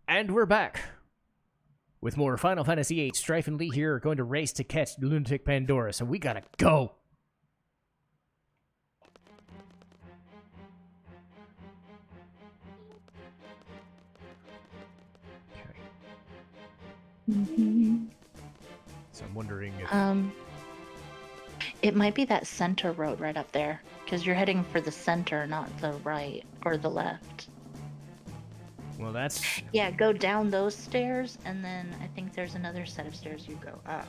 And we're back with more Final Fantasy VIII. Strife and Lee here are going to race to catch Lunatic Pandora, so we gotta go. Okay. So I'm wondering if... It might be that center road right up there, because you're heading for the center, not the right or the left. Well, that's... Yeah, go down those stairs, and then I think there's another set of stairs you go up.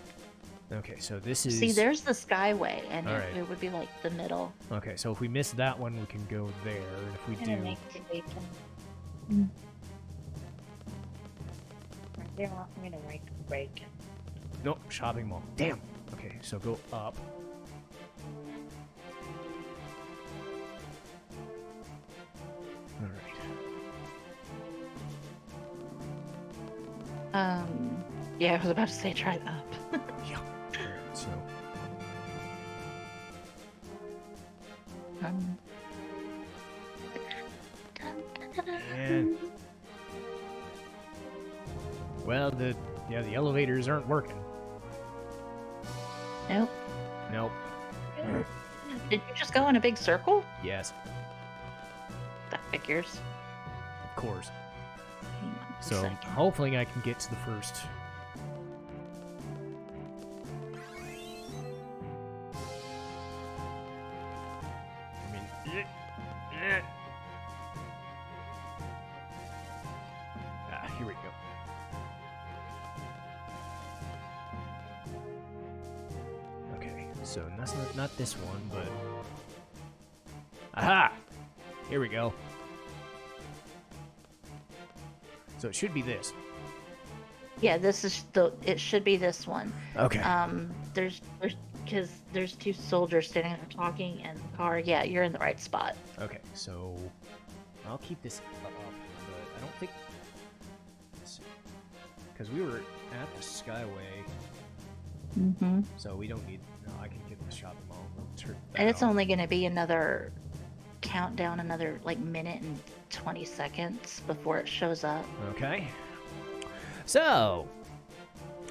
Okay, so this is... See, there's the Skyway, and it would be like the middle. Okay, so if we miss that one, we can go there, and if we do... Make the bacon. Right there, I'm gonna make the bacon. Nope, shopping mall. Damn! Okay, so go up. Alright. Yeah, I was about to say try up. Yeah. So. And... Well, the elevators aren't working. Nope. Nope. Did you just go in a big circle? Yes. That figures. Of course. Hang on a So second. hopefully I can get to the first. I mean, here we go. Okay, so that's not this one, but aha! Here we go. So it should be this. Yeah, this is it should be this one. Okay. There's because there's two soldiers standing there talking and the car. Yeah, you're in the right spot. Okay, so I'll keep this up, but I don't think... Because we were at the Skyway, Mm-hmm. so we don't need... No, I can get the shopping mall. And it's only going to be another countdown, another like minute and 20 seconds before it shows up. Okay. So,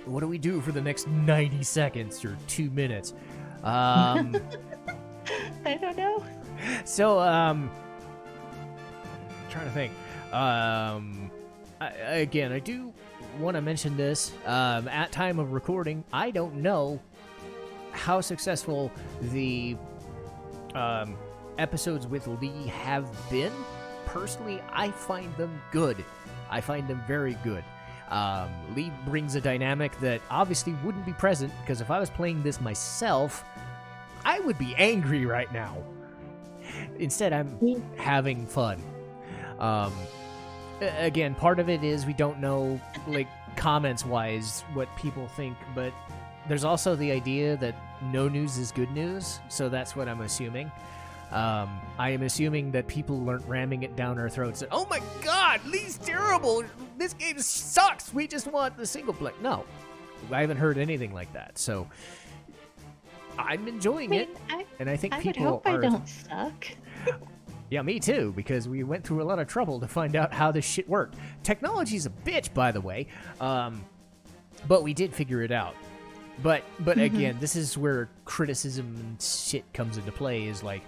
what do we do for the next 90 seconds or 2 minutes? I don't know. So, trying to think. Again, I do want to mention this. At time of recording, I don't know how successful the episodes with Lee have been. Personally, I find them good. I find them very good. Lee brings a dynamic that obviously wouldn't be present, because if I was playing this myself, I would be angry right now. Instead, I'm having fun. Again, part of it is we don't know, like, comments-wise, what people think, but there's also the idea that no news is good news, so that's what I'm assuming. I am assuming that people aren't ramming it down our throats. And, oh my god, Lee's terrible! This game sucks! We just want the single player. No, I haven't heard anything like that, so I'm enjoying it, and I think people would hope are... I don't suck. Yeah, me too, because we went through a lot of trouble to find out how this shit worked. Technology's a bitch, by the way, but we did figure it out. But again, this is where criticism and shit comes into play, is like,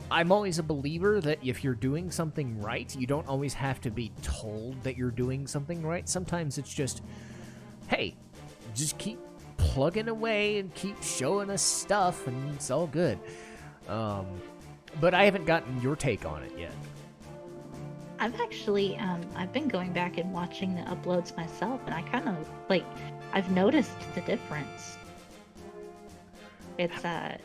I'm always a believer that if you're doing something right, you don't always have to be told that you're doing something right. Sometimes it's just, hey, just keep plugging away and keep showing us stuff, and it's all good. But I haven't gotten your take on it yet. I've actually, I've been going back and watching the uploads myself, and I kind of, like, I've noticed the difference. It's, I've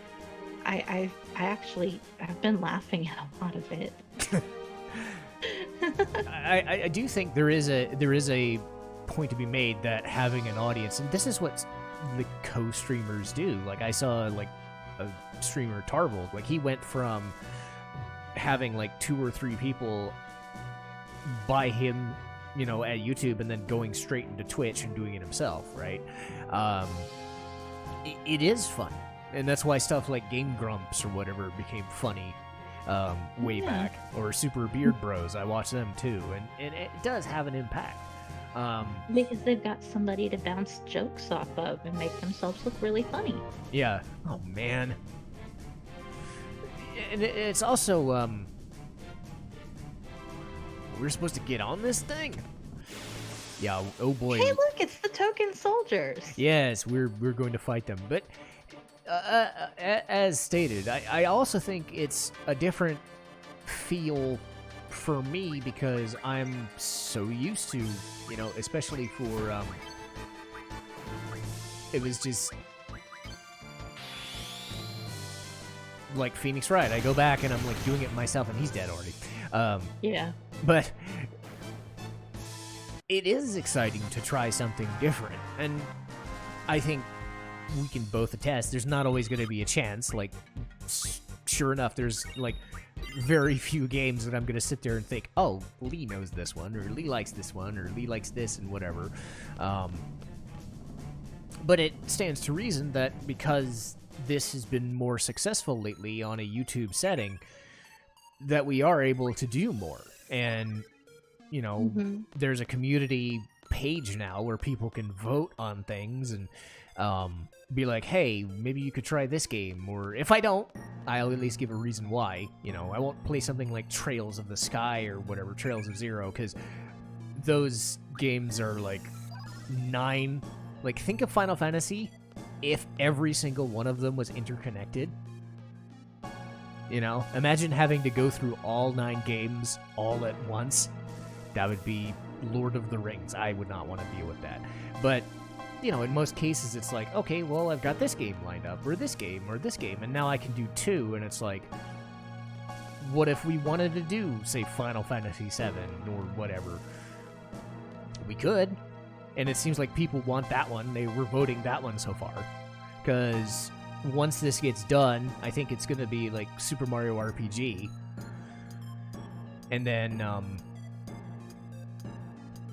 been laughing at a lot of it. I do think there is a point to be made that having an audience, and this is what the co-streamers do. Like, I saw, like, a streamer, Tarvold, like, he went from having, like, 2 or 3 people by him, you know, at YouTube, and then going straight into Twitch and doing it himself, right? It is fun. And that's why stuff like Game Grumps or whatever became funny way back. Or Super Beard Bros. I watch them too. And it does have an impact. Because they've got somebody to bounce jokes off of and make themselves look really funny. Yeah. Oh man. And it's also we're supposed to get on this thing. Yeah. Oh boy. Hey, look, it's the token soldiers. Yes, we're going to fight them. But as stated, I also think it's a different feel for me because I'm so used to, you know, especially for it was just like Phoenix Wright. I go back and I'm like doing it myself, and he's dead already. Yeah. But it is exciting to try something different, and I think we can both attest there's not always going to be a chance. Like, sure enough, there's like very few games that I'm going to sit there and think, oh, Lee knows this one, or Lee likes this one, or Lee likes this, and whatever. But it stands to reason that because this has been more successful lately on a YouTube setting, that we are able to do more. And, you know, there's a community page now where people can vote on things and be like, hey, maybe you could try this game. Or if I don't, I'll at least give a reason why. You know, I won't play something like Trails of the Sky or whatever, Trails of Zero, because those games are like 9. Like, think of Final Fantasy if every single one of them was interconnected. You know, imagine having to go through all 9 games all at once. That would be Lord of the Rings. I would not want to deal with that. But, you know, in most cases, it's like, okay, well, I've got this game lined up, or this game, and now I can do 2, and it's like, what if we wanted to do, say, Final Fantasy VII, or whatever? We could. And it seems like people want that one. They were voting that one so far. Because once this gets done, I think it's going to be like Super Mario RPG. And then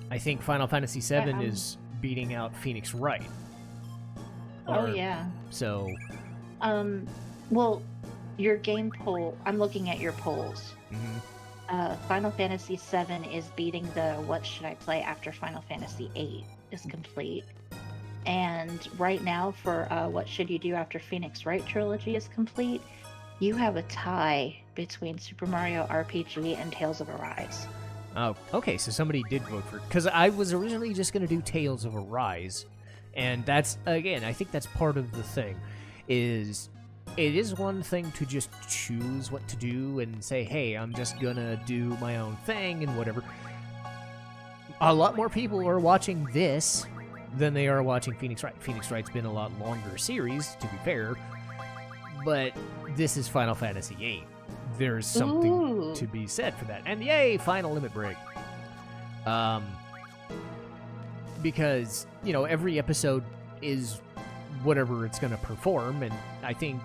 I think Final Fantasy VII is beating out Phoenix Wright. Oh, yeah. So... well, your game poll, I'm looking at your polls. Final Fantasy VII is beating the What Should I Play After Final Fantasy VIII is complete. And right now for What Should You Do After Phoenix Wright trilogy is complete, you have a tie between Super Mario RPG and Tales of Arise. Oh, okay, so somebody did vote for it. Because I was originally just going to do Tales of Arise. And that's, again, I think that's part of the thing, is... It is one thing to just choose what to do and say, hey, I'm just gonna do my own thing and whatever. A lot more people are watching this than they are watching Phoenix Wright. Phoenix Wright's been a lot longer series, to be fair, but this is Final Fantasy VIII. There's something to be said for that. And yay, final limit break. Because, you know, every episode is whatever it's going to perform, and I think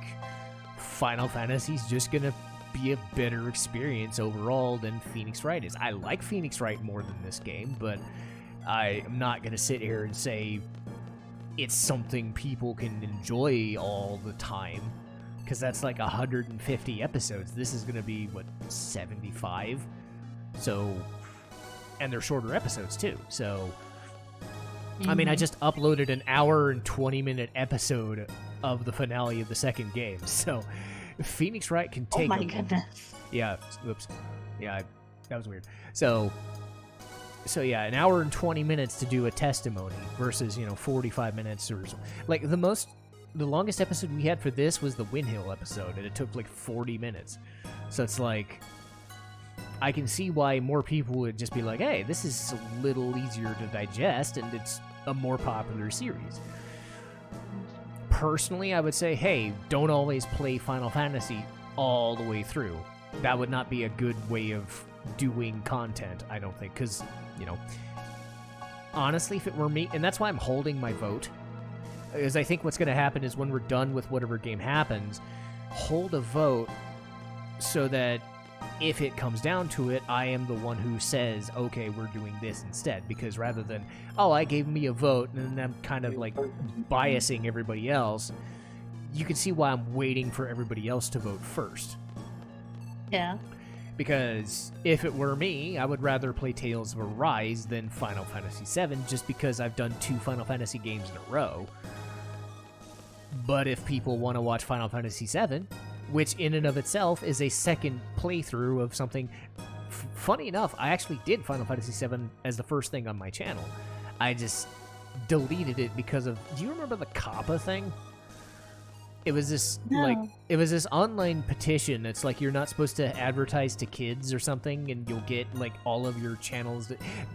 Final Fantasy's just going to be a better experience overall than Phoenix Wright is. I like Phoenix Wright more than this game, but I am not going to sit here and say it's something people can enjoy all the time, because that's like 150 episodes. This is going to be, what, 75? So, and they're shorter episodes too, so... I mean, I just uploaded an hour and 20-minute episode of the finale of the second game, so Phoenix Wright can take... Oh my goodness. Yeah, oops. Yeah, that was weird. So yeah, an hour and 20 minutes to do a testimony versus, 45 minutes or so. Like, the longest episode we had for this was the Windhill episode, and it took like 40 minutes. So it's like... I can see why more people would just be like, hey, this is a little easier to digest, and it's a more popular series. Personally, I would say, hey, don't always play Final Fantasy all the way through. That would not be a good way of doing content, I don't think, because, honestly, if it were me, and that's why I'm holding my vote, is I think what's going to happen is when we're done with whatever game happens, hold a vote so that if it comes down to it, I am the one who says, okay, we're doing this instead. Because rather than, oh, I gave me a vote, and then I'm kind of like biasing everybody else, you can see why I'm waiting for everybody else to vote first. Yeah. Because if it were me, I would rather play Tales of Arise than Final Fantasy VII, just because I've done 2 Final Fantasy games in a row. But if people want to watch Final Fantasy VII, which in and of itself is a second playthrough of something... Funny enough, I actually did Final Fantasy VII as the first thing on my channel. I just deleted it because of... Do you remember the Kappa thing? It was this it was this online petition. It's like you're not supposed to advertise to kids or something, and you'll get like all of your channels.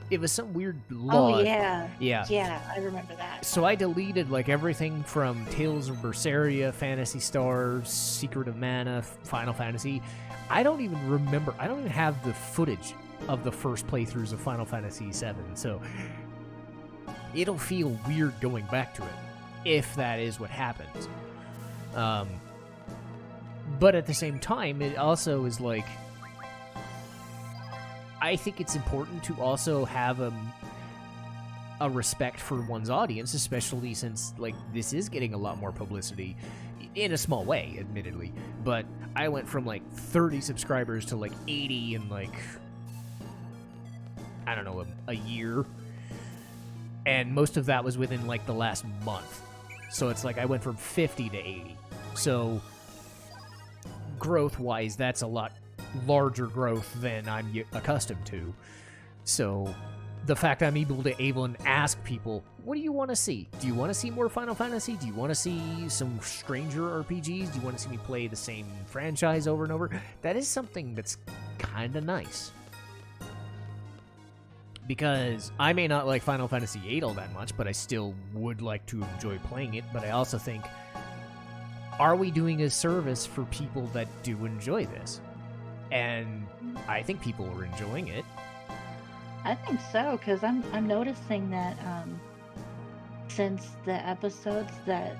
It was some weird law. Oh yeah, yeah, I remember that. So I deleted like everything from Tales of Berseria, Phantasy Star, Secret of Mana, Final Fantasy. I don't even remember. I don't even have the footage of the first playthroughs of Final Fantasy VII. So it'll feel weird going back to it if that is what happens. But at the same time, it also is like, I think it's important to also have a respect for one's audience, especially since like this is getting a lot more publicity in a small way, admittedly. But I went from like 30 subscribers to like 80 in like, I don't know, a year. And most of that was within like the last month. So it's like I went from 50 to 80. So growth-wise, that's a lot larger growth than I'm accustomed to. So the fact I'm able to ask people, what do you want to see? Do you want to see more Final Fantasy? Do you want to see some stranger RPGs? Do you want to see me play the same franchise over and over? That is something that's kind of nice. Because I may not like Final Fantasy VIII all that much, but I still would like to enjoy playing it. But I also think, are we doing a service for people that do enjoy this? And I think people are enjoying it. I think so, because I'm noticing that since the episodes that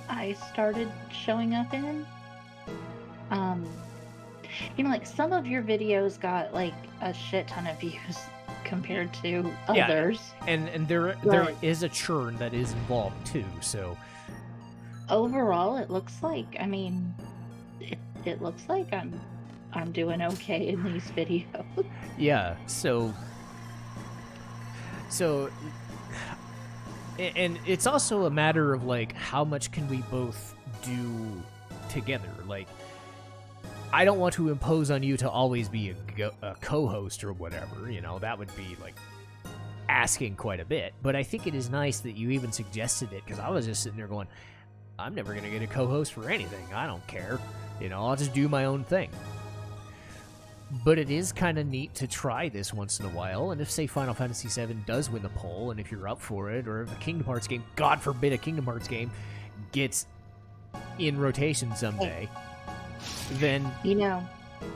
I started showing up in, like some of your videos got like a shit ton of views compared to others. And there is a churn that is involved too, so overall it looks like, I mean, it looks like I'm doing okay in these videos. Yeah, so and it's also a matter of like how much can we both do together. Like, I don't want to impose on you to always be a co-host or whatever, that would be like asking quite a bit. But I think it is nice that you even suggested it, because I was just sitting there going, I'm never going to get a co-host for anything. I don't care. I'll just do my own thing. But it is kind of neat to try this once in a while, and if, say, Final Fantasy VII does win the poll, and if you're up for it, or if a Kingdom Hearts game, God forbid a Kingdom Hearts game, gets in rotation someday, then... You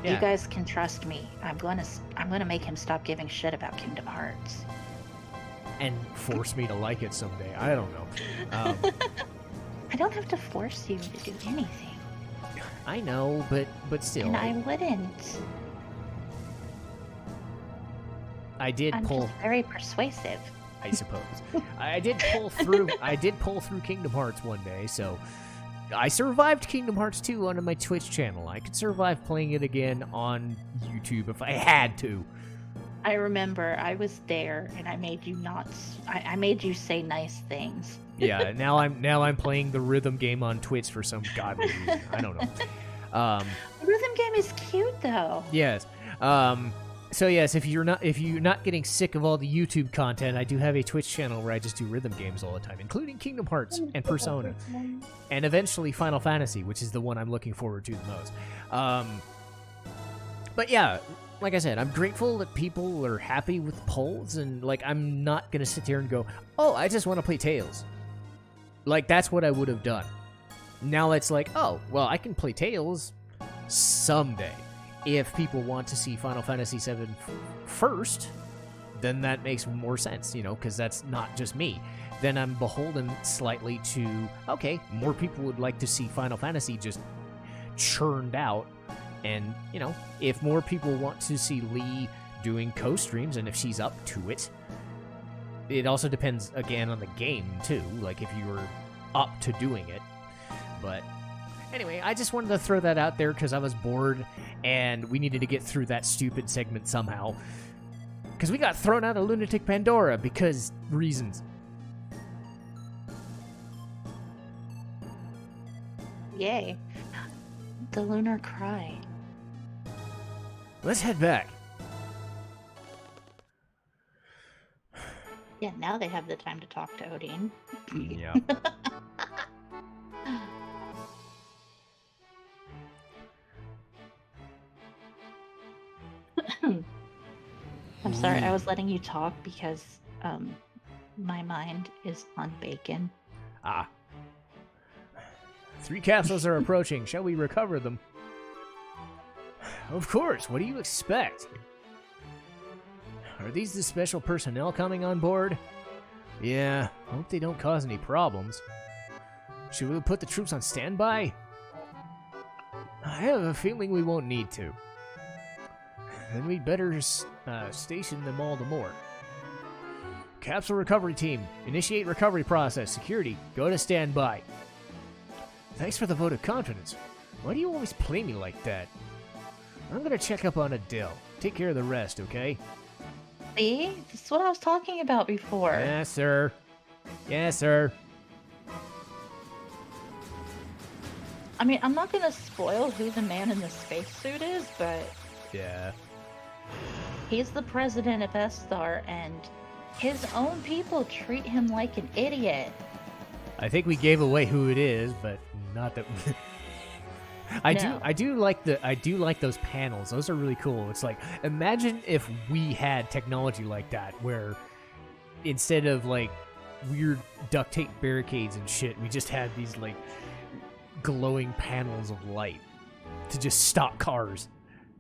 guys can trust me. I'm gonna make him stop giving shit about Kingdom Hearts. And force me to like it someday. I don't know. I don't have to force you to do anything. I know, but still. And I wouldn't. I'm just very persuasive. I suppose. I did pull through Kingdom Hearts one day, so I survived Kingdom Hearts 2 on my Twitch channel. I could survive playing it again on YouTube if I had to. I remember I was there and I made you I made you say nice things. Yeah, now I'm playing the rhythm game on Twitch for some godly reason. I don't know. The rhythm game is cute though. Yes. So yes, if you're not getting sick of all the YouTube content, I do have a Twitch channel where I just do rhythm games all the time, including Kingdom Hearts and Persona, and eventually Final Fantasy, which is the one I'm looking forward to the most. But yeah, like I said, I'm grateful that people are happy with polls, and like I'm not gonna sit there and go, oh, I just want to play Tales. Like that's what I would have done. Now it's like, oh, well, I can play Tales someday. If people want to see Final Fantasy VII first, then that makes more sense, because that's not just me. Then I'm beholden slightly to, okay, more people would like to see Final Fantasy just churned out. And, if more people want to see Lee doing co-streams, and if she's up to it, it also depends, again, on the game, too. Like, if you're up to doing it. But... Anyway, I just wanted to throw that out there because I was bored and we needed to get through that stupid segment somehow. Because we got thrown out of Lunatic Pandora because reasons. Yay. The lunar cry. Let's head back. Yeah, now they have the time to talk to Odin. Yeah. I'm sorry, I was letting you talk because my mind is on bacon. Ah. 3 capsules are approaching. Shall we recover them? Of course. What do you expect? Are these the special personnel coming on board? Yeah. Hope they don't cause any problems. Should we put the troops on standby? I have a feeling we won't need to. Then we'd better station them all the more. Capsule recovery team, initiate recovery process. Security, go to standby. Thanks for the vote of confidence. Why do you always play me like that? I'm gonna check up on Adele. Take care of the rest, okay? See? This is what I was talking about before. Yes, sir. Yes, sir. I mean, I'm not gonna spoil who the man in the spacesuit is, but... Yeah. He's the president of Esthar, and his own people treat him like an idiot. I think we gave away who it is, but not that. I do like those panels. Those are really cool. It's like, imagine if we had technology like that, where instead of like weird duct tape barricades and shit, we just had these like glowing panels of light to just stop cars.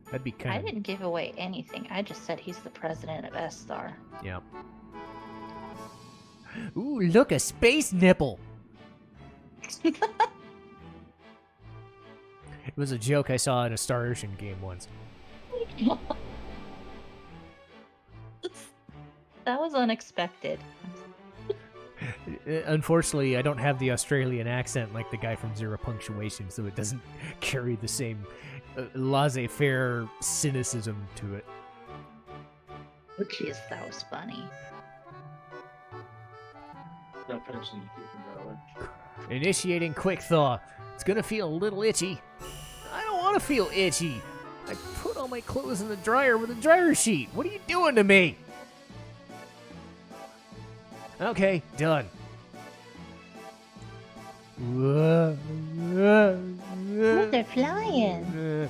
That'd be kind of... I didn't give away anything. I just said he's the president of Esthar. Yeah. Ooh, look, a space nipple! It was a joke I saw in a Star Ocean game once. That was unexpected. Unfortunately, I don't have the Australian accent like the guy from Zero Punctuation, so it doesn't carry the same laissez-faire cynicism to it. Oh, jeez, that was funny. Initiating quick thaw. It's gonna feel a little itchy. I don't want to feel itchy. I put all my clothes in the dryer with a dryer sheet. What are you doing to me? Okay, done. Look, they're flying.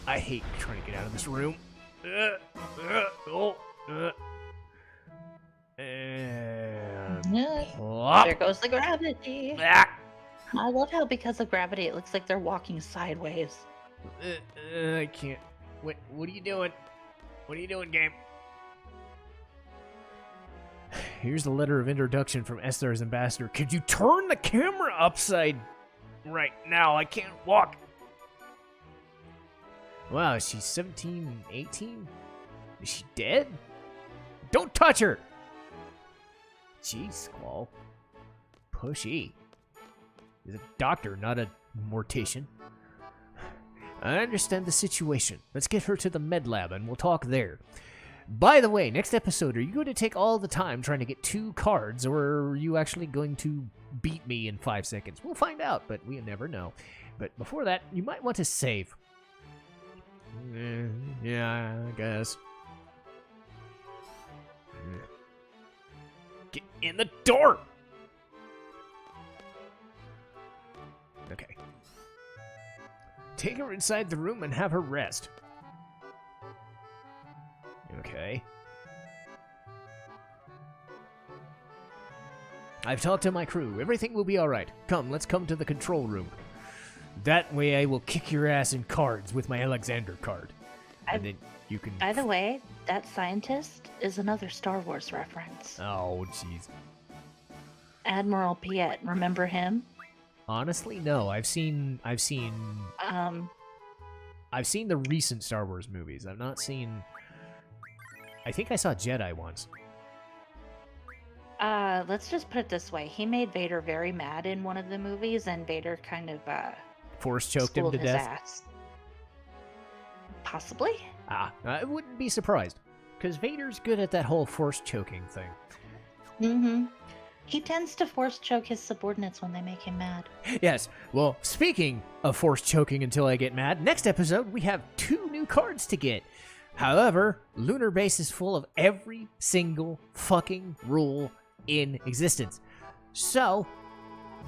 I hate trying to get out of this room. And There goes the gravity. I love how because of gravity it looks like they're walking sideways. I can't. What are you doing? What are you doing, game? Here's the letter of introduction from Esthar's ambassador. Could you turn the camera upside right now? I can't walk. Wow, is she 17, 18? Is she dead? Don't touch her! Jeez, Squall. Pushy. He's a doctor, not a mortician. I understand the situation. Let's get her to the med lab and we'll talk there. By the way, next episode, are you going to take all the time trying to get 2 cards, or are you actually going to beat me in 5 seconds? We'll find out, but we never know. But before that, you might want to save. Yeah, I guess. Get in the door! Okay. Take her inside the room and have her rest. Okay. I've talked to my crew. Everything will be alright. Come, let's come to the control room. That way I will kick your ass in cards with my Alexander card. And then you can... By the way, that scientist is another Star Wars reference. Oh, jeez. Admiral Piet, remember him? Honestly, no. I've seen the recent Star Wars movies. I've not seen... I think I saw Jedi once. Let's just put it this way. He made Vader very mad in one of the movies, and Vader kind of Force choked him schooled to his death. ass. Possibly. I wouldn't be surprised, because Vader's good at that whole force choking thing. Mm-hmm. He tends to force choke his subordinates when they make him mad. Yes. Well, speaking of force choking until I get mad, next episode we have 2 new cards to get. However, Lunar Base is full of every single fucking rule in existence. So,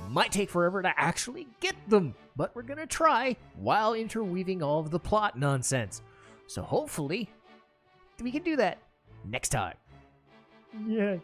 might take forever to actually get them, but we're gonna try while interweaving all of the plot nonsense. So hopefully, we can do that next time. Yeah.